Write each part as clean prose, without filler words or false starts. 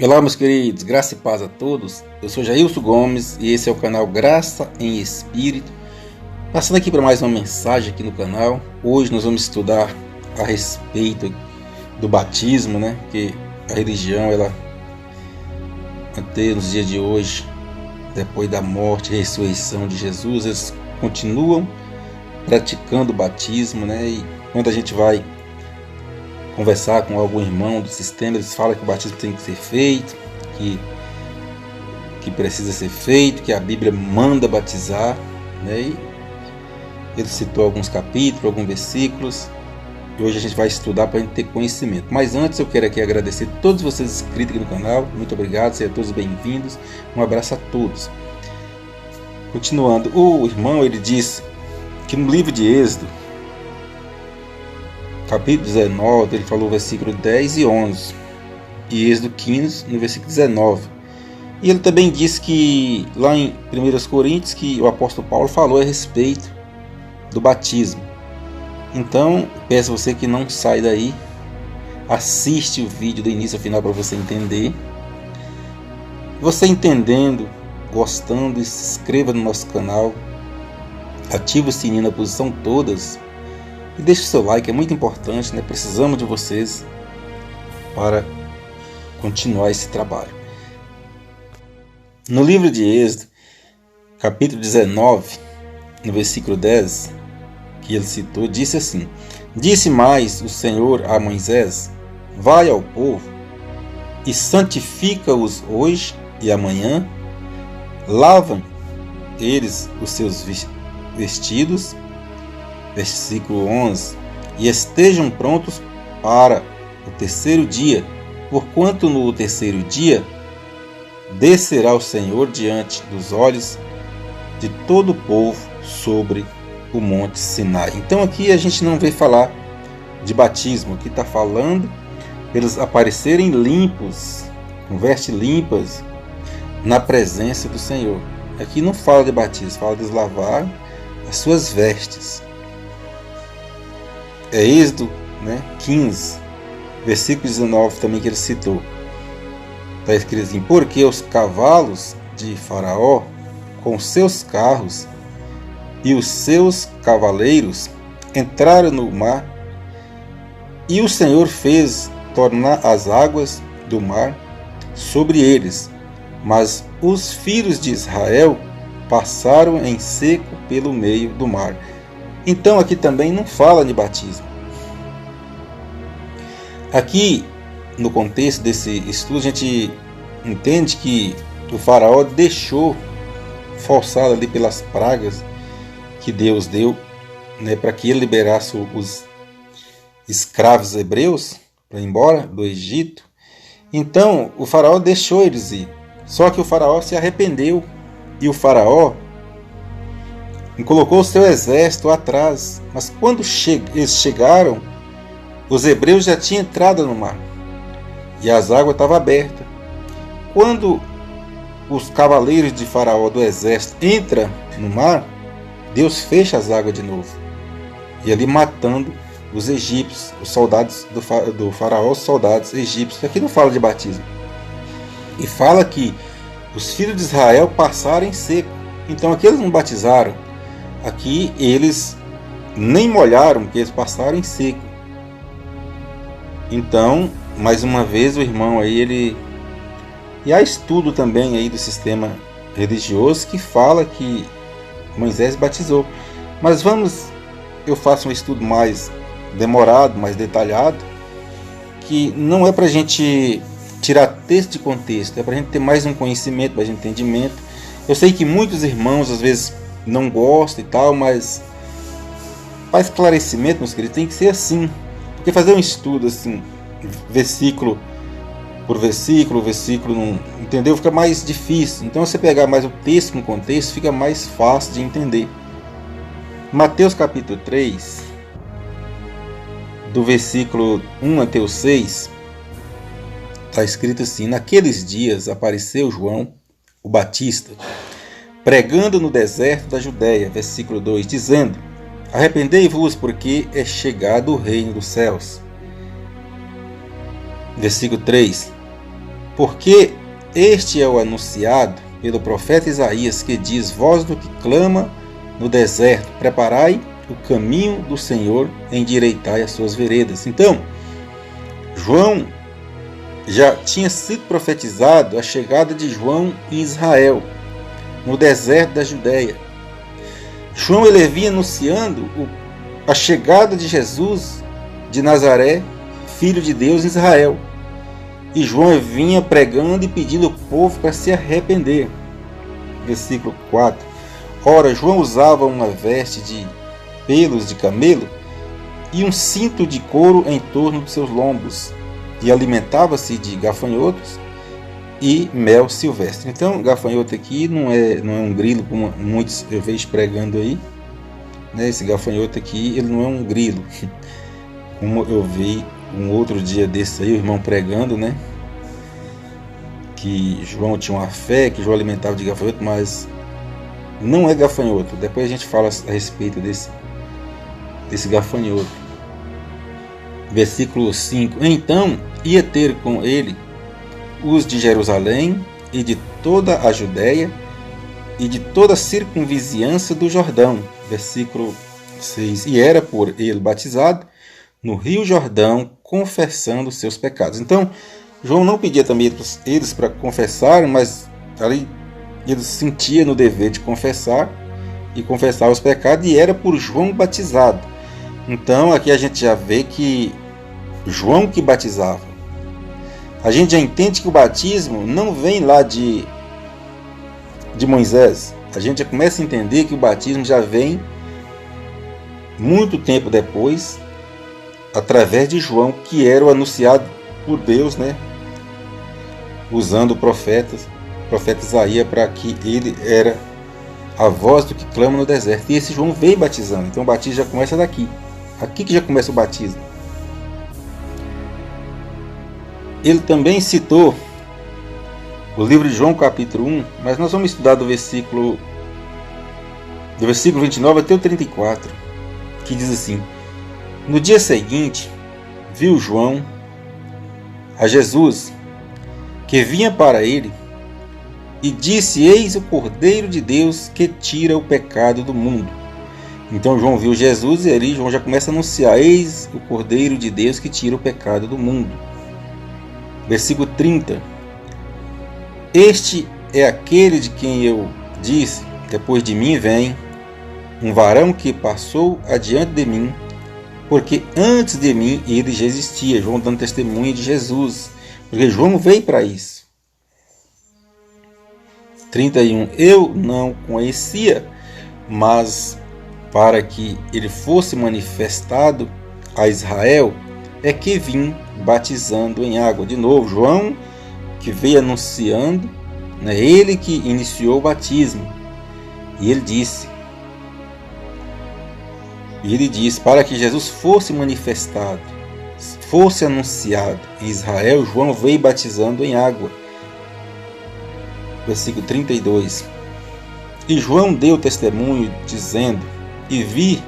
Olá, meus queridos, graça e paz a todos. Eu sou Jailson Gomes e esse é o canal Graça em Espírito. Passando aqui para mais uma mensagem aqui no canal. Hoje nós vamos estudar a respeito do batismo, Que a religião, ela até nos dias de hoje, depois da morte e ressurreição de Jesus, eles continuam praticando o batismo, E quando a gente vai conversar com algum irmão do sistema, eles falam que o batismo tem que ser feito, que precisa ser feito, que a Bíblia manda batizar, E ele citou alguns capítulos, alguns versículos, e hoje a gente vai estudar para a gente ter conhecimento. Mas antes eu quero aqui agradecer a todos vocês inscritos aqui no canal, muito obrigado, sejam todos bem-vindos, um abraço a todos. Continuando, o irmão ele disse que no livro de Êxodo, capítulo 19, ele falou versículo 10 e 11, e Êxodo 15, no versículo 19. E ele também disse que lá em 1 Coríntios, que o apóstolo Paulo falou a respeito do batismo. Então, peço a você que não sai daí, assiste o vídeo do início ao final para você entender. Você entendendo, gostando, se inscreva no nosso canal, ative o sininho na posição todas, e deixe o seu like, é muito importante, Precisamos de vocês para continuar esse trabalho. No livro de Êxodo, capítulo 19, no versículo 10, que ele citou, disse assim: Disse mais o Senhor a Moisés: Vai ao povo e santifica-os hoje e amanhã, lavam eles os seus vestidos, versículo 11, e estejam prontos para o terceiro dia, porquanto no terceiro dia descerá o Senhor diante dos olhos de todo o povo sobre o monte Sinai. Então aqui a gente não vê falar de batismo, aqui está falando eles aparecerem limpos, com vestes limpas, na presença do Senhor. Aqui não fala de batismo, fala de lavar as suas vestes. É Êxodo 15, versículo 19 também que ele citou. Está escrito assim: Porque os cavalos de Faraó, com seus carros e os seus cavaleiros, entraram no mar, e o Senhor fez tornar as águas do mar sobre eles, mas os filhos de Israel passaram em seco pelo meio do mar. Então aqui também não fala de batismo. Aqui, no contexto desse estudo, a gente entende que o faraó deixou, forçado ali pelas pragas que Deus deu, para que ele liberasse os escravos hebreus para ir embora do Egito. Então o faraó deixou eles ir. Só que o faraó se arrependeu, e o faraó colocou o seu exército atrás. Mas quando eles chegaram, os hebreus já tinham entrado no mar e as águas estavam abertas. Quando os cavaleiros de Faraó do exército entram no mar, Deus fecha as águas de novo, e ali matando os egípcios, os soldados do Faraó, os soldados egípcios. Aqui não fala de batismo, e fala que os filhos de Israel passaram em seco. Então aqui eles não batizaram, aqui eles nem molharam, porque eles passaram em seco. Então, mais uma vez, o irmão aí, e há estudo também aí do sistema religioso que fala que Moisés batizou. Mas eu faço um estudo mais demorado, mais detalhado, que não é para a gente tirar texto de contexto, é para a gente ter mais um conhecimento, mais um entendimento. Eu sei que muitos irmãos às vezes não gostam e tal, mas para esclarecimento, meus queridos, tem que ser assim. Porque fazer um estudo assim, versículo por versículo, não, entendeu? Fica mais difícil. Então você pegar mais o texto no contexto, fica mais fácil de entender. Mateus capítulo 3, do versículo 1 até o 6, está escrito assim: Naqueles dias apareceu João, o Batista, pregando no deserto da Judéia, versículo 2, dizendo: Arrependei-vos, porque é chegado o reino dos céus. Versículo 3: Porque este é o anunciado pelo profeta Isaías, que diz: voz do que clama no deserto, preparai o caminho do Senhor, endireitai as suas veredas. Então, João já tinha sido profetizado a chegada de João em Israel, no deserto da Judéia. João ele vinha anunciando a chegada de Jesus de Nazaré, filho de Deus, em Israel. E João vinha pregando e pedindo ao povo para se arrepender. Versículo 4. Ora, João usava uma veste de pelos de camelo e um cinto de couro em torno dos seus lombos, e alimentava-se de gafanhotos e mel silvestre. Então, gafanhoto aqui não é um grilo, como muitos eu vejo pregando aí, né? Esse gafanhoto aqui, ele não é um grilo, como eu vi um outro dia desse aí, o irmão pregando, né? Que João tinha uma fé, que João alimentava de gafanhoto, mas não é gafanhoto. Depois a gente fala a respeito desse gafanhoto. Versículo 5. Então ia ter com ele os de Jerusalém e de toda a Judéia e de toda a circunvizinhança do Jordão. Versículo 6. E era por ele batizado no rio Jordão, confessando seus pecados. Então, João não pedia também eles para confessarem, mas ali ele se sentia no dever de confessar e confessar os pecados, e era por João batizado. Então, aqui a gente já vê que João que batizava. A gente já entende que o batismo não vem lá de Moisés. A gente já começa a entender que o batismo já vem muito tempo depois, através de João, que era o anunciado por Deus, né? Usando o profeta Isaías, para que ele era a voz do que clama no deserto. E esse João veio batizando. Então o batismo já começa daqui. Aqui que já começa o batismo. Ele também citou o livro de João, capítulo 1, mas nós vamos estudar do versículo 29 até o 34, que diz assim: no dia seguinte, viu João a Jesus, que vinha para ele, e disse: eis o Cordeiro de Deus que tira o pecado do mundo. Então João viu Jesus, e ali João já começa a anunciar: eis o Cordeiro de Deus que tira o pecado do mundo. Versículo 30. Este é aquele de quem eu disse: depois de mim vem um varão que passou adiante de mim, porque antes de mim ele já existia. João dando testemunho de Jesus, porque João veio para isso. 31. Eu não conhecia, mas para que ele fosse manifestado a Israel, é que vim batizando em água. De novo, João que veio anunciando, né? Ele que iniciou o batismo. E ele disse, para que Jesus fosse manifestado, fosse anunciado em Israel, João veio batizando em água. Versículo 32. E João deu testemunho, dizendo: e vi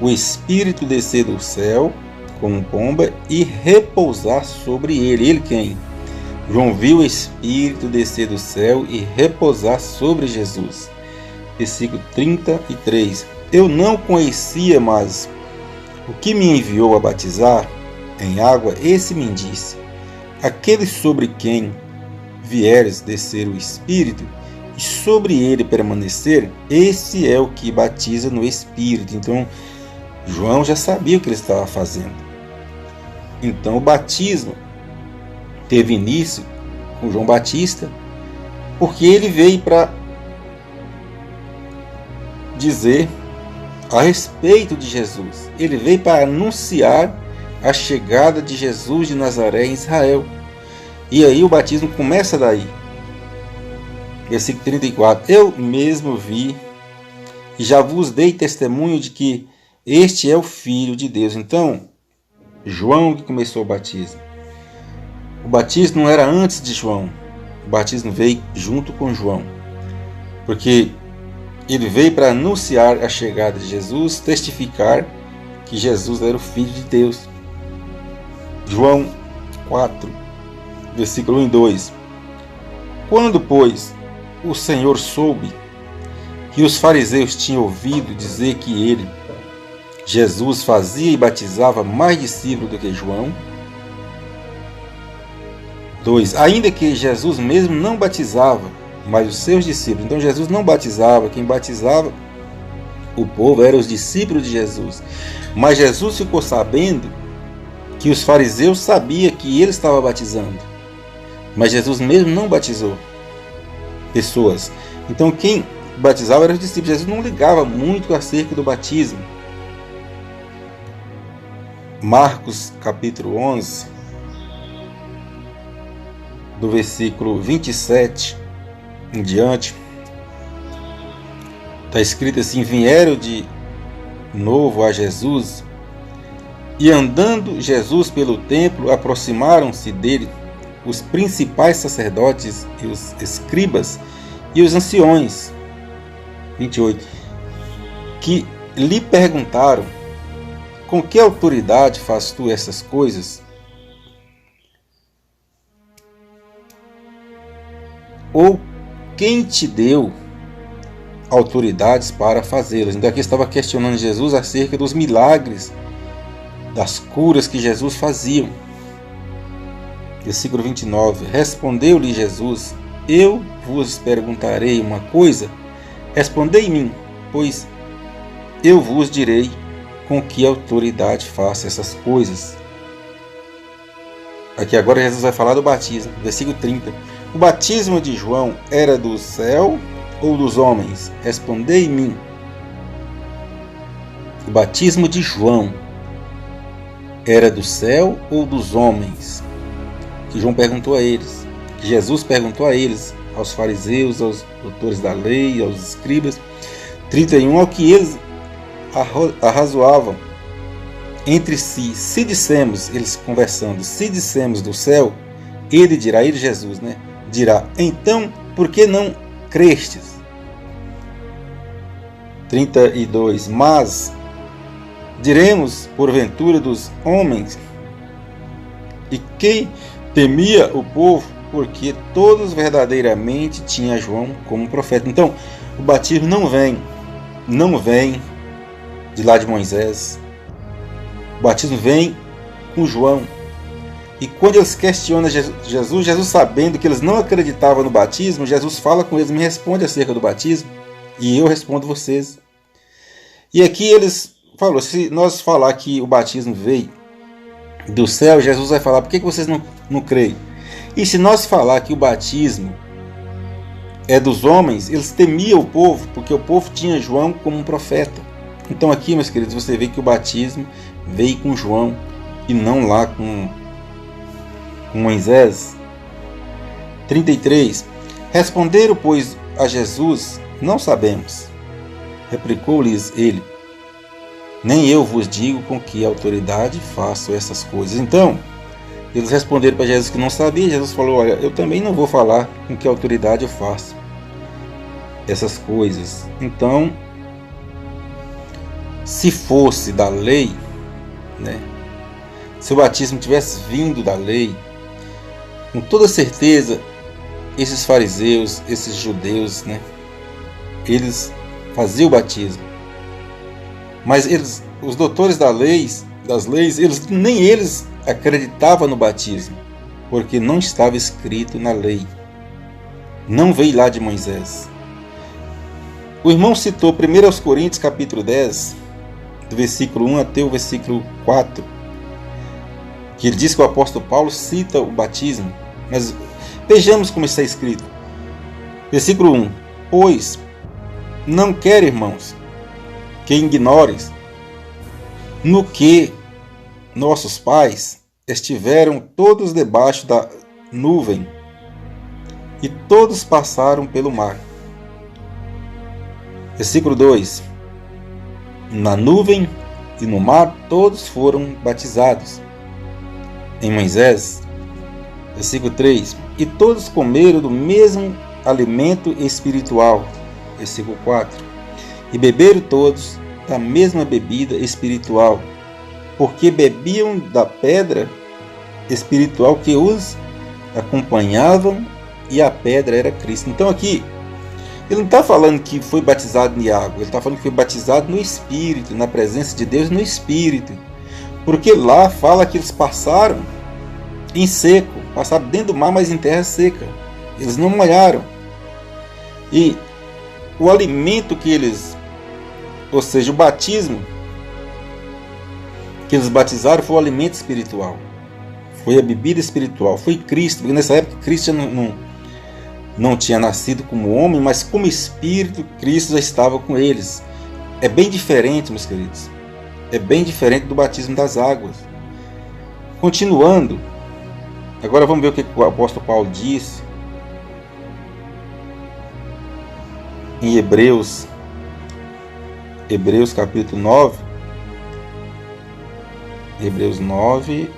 o Espírito descer do céu como pomba e repousar sobre ele. Ele quem? João viu o Espírito descer do céu e repousar sobre Jesus. Versículo 33. Eu não conhecia, mas o que me enviou a batizar em água, esse me disse: aquele sobre quem vieres descer o Espírito e sobre ele permanecer, esse é o que batiza no Espírito. Então João já sabia o que ele estava fazendo. Então o batismo teve início com João Batista, porque ele veio para dizer a respeito de Jesus. Ele veio para anunciar a chegada de Jesus de Nazaré em Israel. E aí o batismo começa daí. Versículo 34. Eu mesmo vi e já vos dei testemunho de que este é o Filho de Deus. Então, João que começou o batismo. O batismo não era antes de João. O batismo veio junto com João. Porque ele veio para anunciar a chegada de Jesus, testificar que Jesus era o Filho de Deus. João 4, versículo 1 e 2. Quando, pois, o Senhor soube que os fariseus tinham ouvido dizer que ele, Jesus, fazia e batizava mais discípulos do que João. 2. Ainda que Jesus mesmo não batizava, mas os seus discípulos. Então Jesus não batizava, quem batizava o povo eram os discípulos de Jesus. Mas Jesus ficou sabendo que os fariseus sabiam que ele estava batizando. Mas Jesus mesmo não batizou pessoas. Então quem batizava eram os discípulos. Jesus não ligava muito acerca do batismo. Marcos capítulo 11, do versículo 27 em diante, está escrito assim: vieram de novo a Jesus, e andando Jesus pelo templo, aproximaram-se dele os principais sacerdotes e os escribas e os anciões. 28. Que lhe perguntaram: com que autoridade fazes tu essas coisas? Ou quem te deu autoridades para fazê-las? Então aqui estava questionando Jesus acerca dos milagres, das curas que Jesus fazia. Versículo 29. Respondeu-lhe Jesus: eu vos perguntarei uma coisa, respondei-me, pois eu vos direi com que autoridade faço essas coisas. Aqui agora Jesus vai falar do batismo. Versículo 30. O batismo de João era do céu ou dos homens? Respondei-me. O batismo de João era do céu ou dos homens? Que João perguntou a eles. Que Jesus perguntou a eles, aos fariseus, aos doutores da lei, aos escribas. 31. Ao que eles arrazoavam entre si, se dissemos, eles conversando, se dissemos do céu, ele dirá, ele Jesus, né? Dirá, então, por que não crestes? 32. Mas diremos, porventura, dos homens, e quem temia o povo, porque todos verdadeiramente tinham João como profeta. Então, o batismo não vem de lá de Moisés. O batismo vem com João. E quando eles questionam Jesus, sabendo que eles não acreditavam no batismo, Jesus fala com eles: me responde acerca do batismo, e eu respondo vocês. E aqui eles falaram: se nós falar que o batismo veio do céu, Jesus vai falar: por que vocês não creem? E se nós falar que o batismo é dos homens, eles temiam o povo, porque o povo tinha João como um profeta. Então aqui, meus queridos, você vê que o batismo veio com João e não lá com Moisés. 33. Responderam, pois, a Jesus: não sabemos. Replicou-lhes ele: nem eu vos digo com que autoridade faço essas coisas. Então, eles responderam para Jesus que não sabia. Jesus falou: olha, eu também não vou falar com que autoridade eu faço essas coisas. Então, se fosse da lei, né? Se o batismo tivesse vindo da lei, com toda certeza, esses fariseus, esses judeus, né? Eles faziam o batismo. Mas eles, os doutores das leis, nem eles acreditavam no batismo, porque não estava escrito na lei. Não veio lá de Moisés. O irmão citou 1 Coríntios capítulo 10, do versículo 1 até o versículo 4, que ele diz que o apóstolo Paulo cita o batismo. Mas vejamos como está escrito. Versículo 1. Pois não quero, irmãos, que ignores no que nossos pais estiveram todos debaixo da nuvem, e todos passaram pelo mar. Versículo 2. Na nuvem e no mar todos foram batizados em Moisés. Versículo 3. E todos comeram do mesmo alimento espiritual. Versículo 4. E beberam todos da mesma bebida espiritual, porque bebiam da pedra espiritual que os acompanhavam e a pedra era Cristo. Então aqui, ele não está falando que foi batizado em água, ele está falando que foi batizado no Espírito, na presença de Deus no Espírito. Porque lá fala que eles passaram em seco, passaram dentro do mar, mas em terra seca. Eles não molharam. E o alimento que eles, ou seja, o batismo que eles batizaram foi o alimento espiritual. Foi a bebida espiritual, foi Cristo. Porque nessa época Cristo não tinha nascido como homem, mas como Espírito, Cristo já estava com eles. É bem diferente, meus queridos. É bem diferente do batismo das águas. Continuando, agora vamos ver o que o apóstolo Paulo disse em Hebreus capítulo 9. Hebreus 9,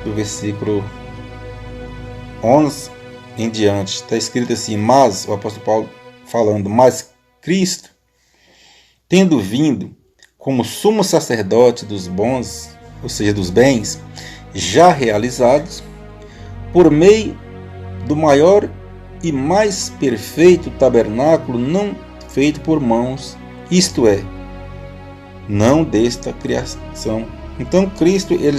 do versículo 11 em diante. Está escrito assim: mas, o apóstolo Paulo falando, mas Cristo, tendo vindo como sumo sacerdote dos bons, ou seja, dos bens já realizados, por meio do maior e mais perfeito tabernáculo não feito por mãos, isto é, não desta criação. Então Cristo, ele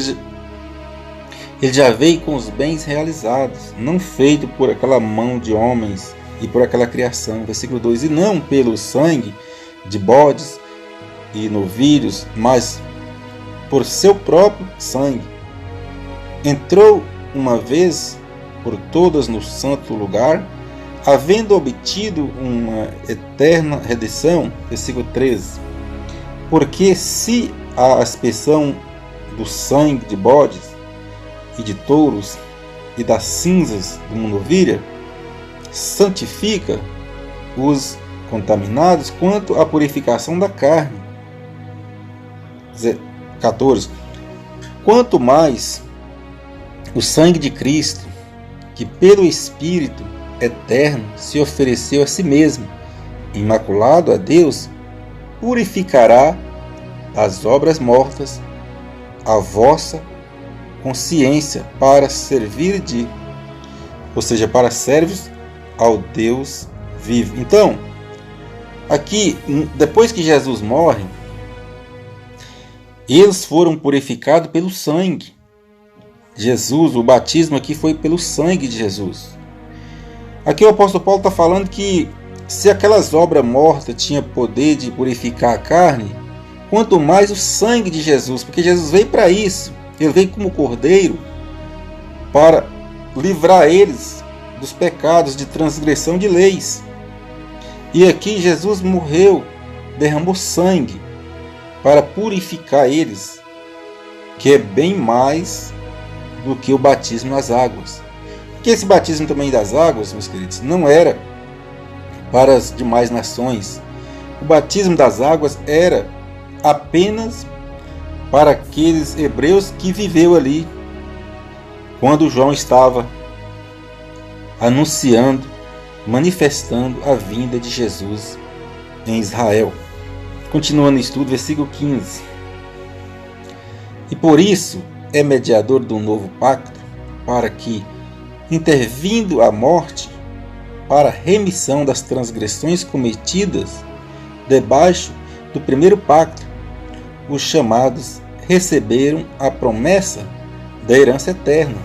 já veio com os bens realizados, não feito por aquela mão de homens e por aquela criação. Versículo 2: e não pelo sangue de bodes e novilhos, mas por seu próprio sangue. Entrou uma vez por todas no santo lugar, havendo obtido uma eterna redenção. Versículo 13: porque se a aspersão do sangue de bodes e de touros e das cinzas de uma novilha santifica os contaminados, quanto à purificação da carne. 14. Quanto mais o sangue de Cristo, que pelo Espírito eterno se ofereceu a si mesmo, imaculado a Deus, purificará as obras mortas, a vossa consciência, para servir ou seja, para servir ao Deus vivo. Então, aqui, depois que Jesus morre, eles foram purificados pelo sangue. Jesus, o batismo aqui foi pelo sangue de Jesus. Aqui o apóstolo Paulo está falando que se aquelas obras mortas tinham poder de purificar a carne, quanto mais o sangue de Jesus, porque Jesus veio para isso. Ele veio como cordeiro para livrar eles dos pecados de transgressão de leis. E aqui Jesus morreu, derramou sangue para purificar eles, que é bem mais do que o batismo nas águas. Porque esse batismo também das águas, meus queridos, não era para as demais nações. O batismo das águas era apenas para aqueles hebreus que viveu ali quando João estava anunciando, manifestando a vinda de Jesus em Israel. Continuando o estudo, versículo 15. E por isso é mediador do novo pacto, para que, intervindo a morte, para a remissão das transgressões cometidas debaixo do primeiro pacto, os chamados receberam a promessa da herança eterna.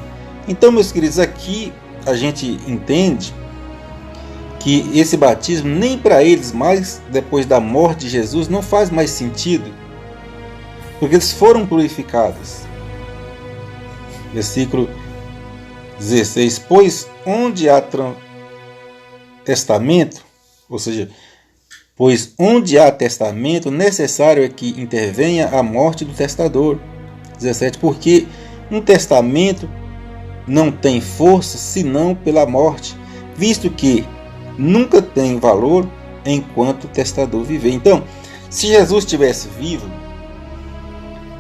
Então, meus queridos, aqui a gente entende que esse batismo nem para eles mais depois da morte de Jesus não faz mais sentido, porque eles foram purificados. Versículo 16: pois onde há testamento, ou seja, pois onde há testamento, necessário é que intervenha a morte do testador. 17: porque um testamento não tem força senão pela morte, visto que nunca tem valor enquanto o testador viver. Então, se Jesus estivesse vivo,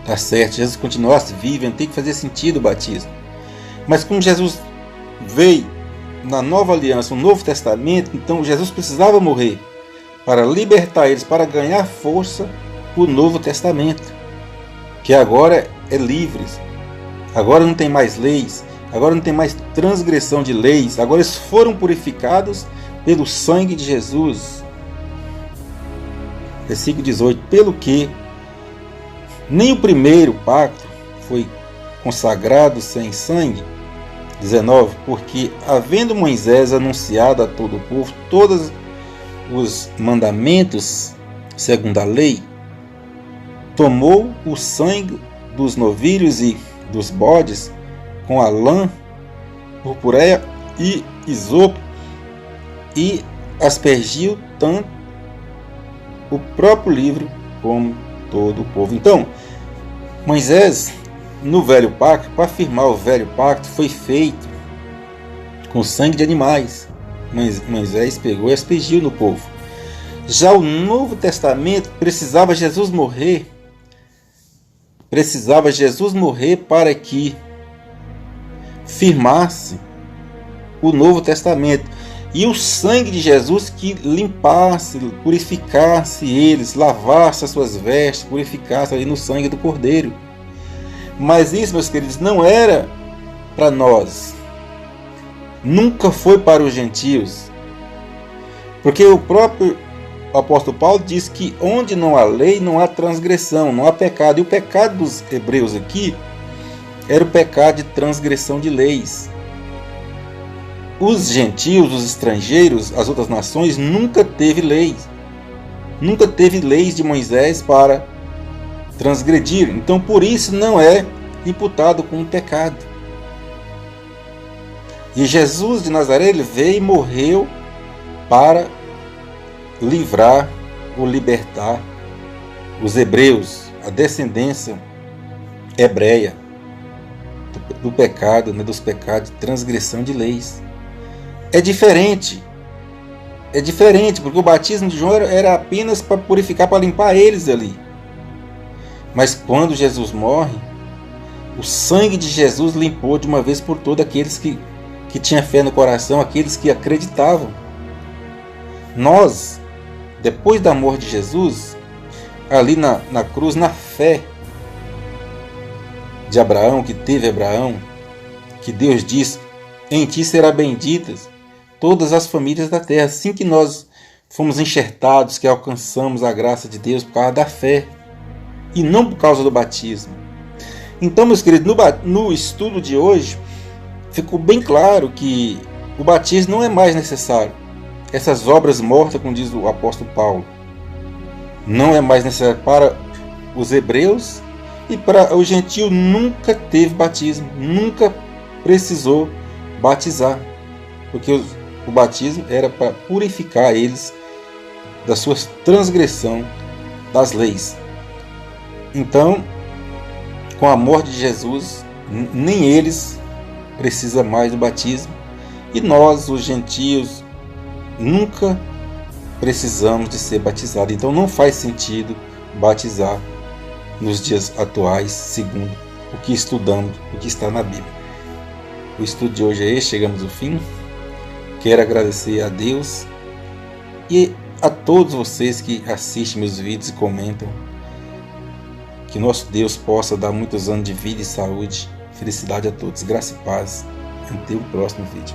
tá certo, Jesus continuasse vivo, não tem que fazer sentido o batismo. Mas como Jesus veio na nova aliança, no Novo Testamento, então Jesus precisava morrer para libertar eles, para ganhar força o Novo Testamento, que agora é livre, agora não tem mais leis, Agora não tem mais transgressão de leis. Agora eles foram purificados pelo sangue de Jesus. Versículo 18. Pelo que nem o primeiro pacto foi consagrado sem sangue. 19. Porque havendo Moisés anunciado a todo o povo todos os mandamentos segundo a lei, tomou o sangue dos novilhos e dos bodes com a lã purpureia e isopo e aspergiu tanto o próprio livro como todo o povo. Então, Moisés, no velho pacto, para firmar o velho pacto, foi feito com sangue de animais. Moisés pegou e aspergiu no povo. Já o Novo Testamento precisava Jesus morrer para que firmasse o Novo Testamento. E o sangue de Jesus que limpasse, purificasse eles, lavasse as suas vestes, purificasse ali no sangue do Cordeiro. Mas isso, meus queridos, não era para nós. Nunca foi para os gentios. Porque o próprio apóstolo Paulo diz que onde não há lei, não há transgressão, não há pecado. E o pecado dos hebreus aqui era o pecado de transgressão de leis. Os gentios, os estrangeiros, as outras nações, nunca teve leis. Nunca teve leis de Moisés para transgredir. Então, por isso, não é imputado como pecado. E Jesus de Nazaré, ele veio e morreu para livrar ou libertar os hebreus, a descendência hebreia, do pecado, dos pecados de transgressão de leis. É diferente, porque o batismo de João era apenas para purificar, para limpar eles ali. Mas quando Jesus morre, o sangue de Jesus limpou de uma vez por todas aqueles que tinham fé no coração, aqueles que acreditavam. Nós, depois da morte de Jesus, ali na cruz, na fé de Abraão, que teve Abraão, que Deus diz, em ti será benditas todas as famílias da terra. Assim que nós fomos enxertados, que alcançamos a graça de Deus por causa da fé e não por causa do batismo. Então, meus queridos, no estudo de hoje ficou bem claro que o batismo não é mais necessário. Essas obras mortas, como diz o apóstolo Paulo, não é mais necessário para os hebreus, e para o gentio nunca teve batismo, nunca precisou batizar, porque o batismo era para purificar eles da sua transgressão das leis. Então, com a morte de Jesus, nem eles precisam mais do batismo, e nós, os gentios, nunca precisamos de ser batizados. Então não faz sentido batizar nos dias atuais, segundo o que estudamos, o que está na Bíblia. O estudo de hoje é esse, chegamos ao fim. Quero agradecer a Deus e a todos vocês que assistem meus vídeos e comentam. Que nosso Deus possa dar muitos anos de vida e saúde. Felicidade a todos, graça e paz. Até o próximo vídeo.